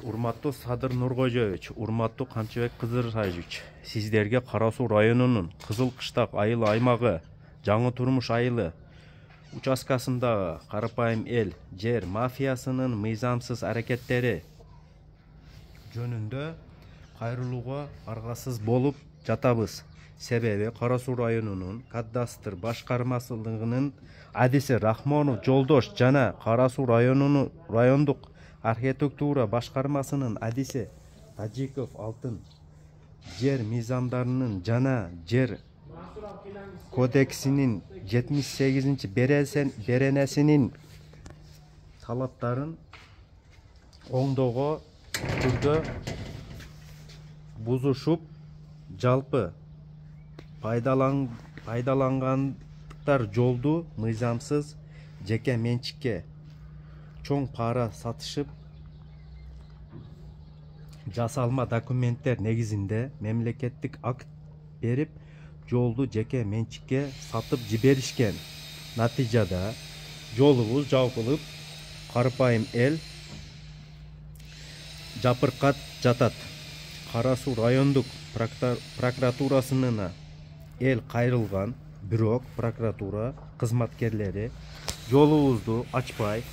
Урматтуу Садыр Нуркожоевич, урматтуу Канчыбек Кыдыршаевич, сиздерге Кара Суу районунун Кызыл Кыштак айыл аймагы, Жаңы Турмуш айылы участкасындагы карапайым эл жер мафиясынын мыйзамсыз аракеттери жөнүндө кайрылууга аргасыз болуп жатабыз. Себеби Кара Суу районунун кадастр башкармасынын адиси Рахмонов Жолдош жана Кара Суу райондук архитектура башкармасынын адиси Тажиков Алтын жер мыйзамдарынын жана жер кодексинин 78-беренесинин талаптарын оңдоого түрдө бузушуп, жалпы пайдалангандыктар жолду мыйзамсыз жеке менчикке чоң пара сатышып, жасалма документтер негизинде мемлекеттик акт берип, жолду жеке менчикке сатып жиберишкен. Натыйжада жолубуз жабылып, карапайым эл жапыркат жатат. Кара Суу райондук прокуратурасына эл кайрылган, бирок прокуратура кызматкерлери жолубузду ачпай,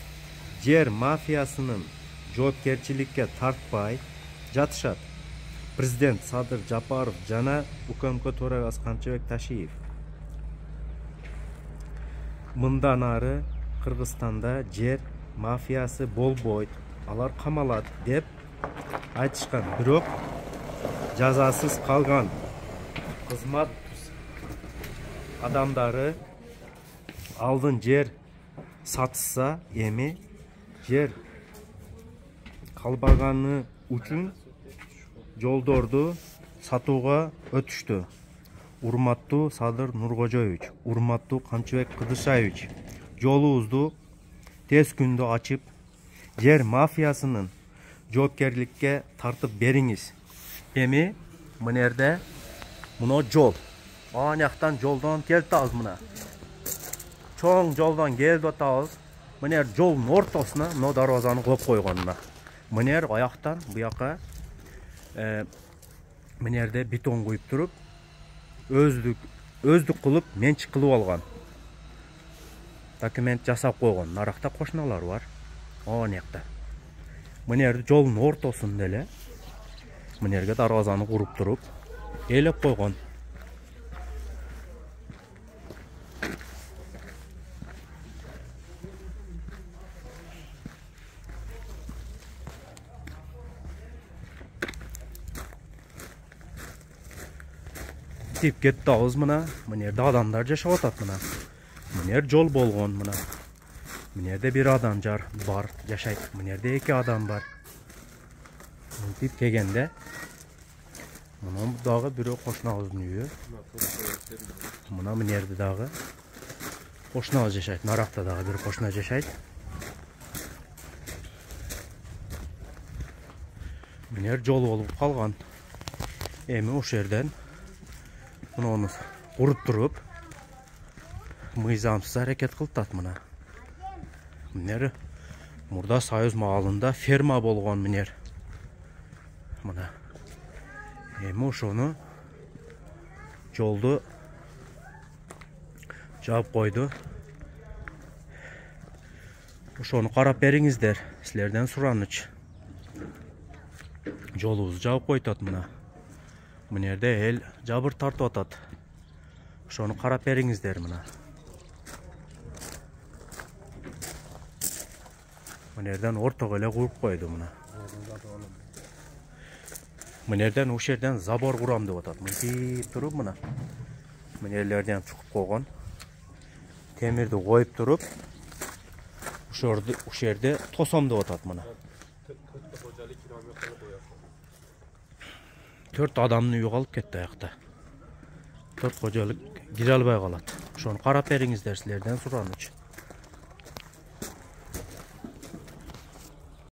жер мафиясынын жоопкерчиликке тартпай жатышат. Президент Садыр Жапаров жана УКМК төрагасы Канчыбек Ташиев мындан ары Кыргызстанда жер мафиясы болбойт, алар камалат деп айтышкан, бирок жазасыз калган кызмат адамдары алдын жер сатышса, эми жер калбаганы үчүн жолдорду сатууга өтүштү. Урматтуу Садыр Нуркожоевич, урматтуу Канчыбек Кыдыршаевич, жолубузду тез күндө ачып, жер мафиясынын жоопкерликке тартып бериңиз. Эми мынерде мына жол, анаяктан жолдон келип атабыз, мына чоң жолдон келип атабыз. Мынер жолдун ортосуна мына дарбазаны коюп койгон. Мынер аяктан буяка мынерде бетон куюп туруп, өздүк кылып менчик кылып алган. Документ жасап койгон. Наракта кошуналар бар. Анакта. Мынер жолдун ортосунда эле мынерге дарбазаны куруп туруп, элеп койгон. Тип кетти ауыз, мына мынерде адамдар жашап атат. Мынер жол болгон, мына мынерде бир адам бар жашайт, мынерде 2 адам бар. Тип келгенде мына дагы бирөө кошунабыздын үйү, мына мынерде дагы кошунабыз жашайт, наракта дагы бир кошуна жашайт. Мынер жол болуп калган. Эми ошол жерден муну куруп туруп, мыйзамсыз аракет кылтат. Мынер мурда Союз маалында ферма болгон. Мынер мына эми ошону жолду жаап койду. Ошону карап бериңиздер, силерден сураныч. Жолубузду жаап койтат. Мынерде эл жабыр тартып атат. Ошону карап бериңиздер. Мынерден ортого эле куруп койду. Мынерден ушул жерден забор курам деп атат. Мынтип туруп, мынерлерден чукуп койгон. Темирди коюп туруп, ушул жерде тосом деп атат. 4 адамдын үйү калып кетти аякта. 4 кожолук кире албай калат. Ошону карап бериңиздер, силерден сураныч.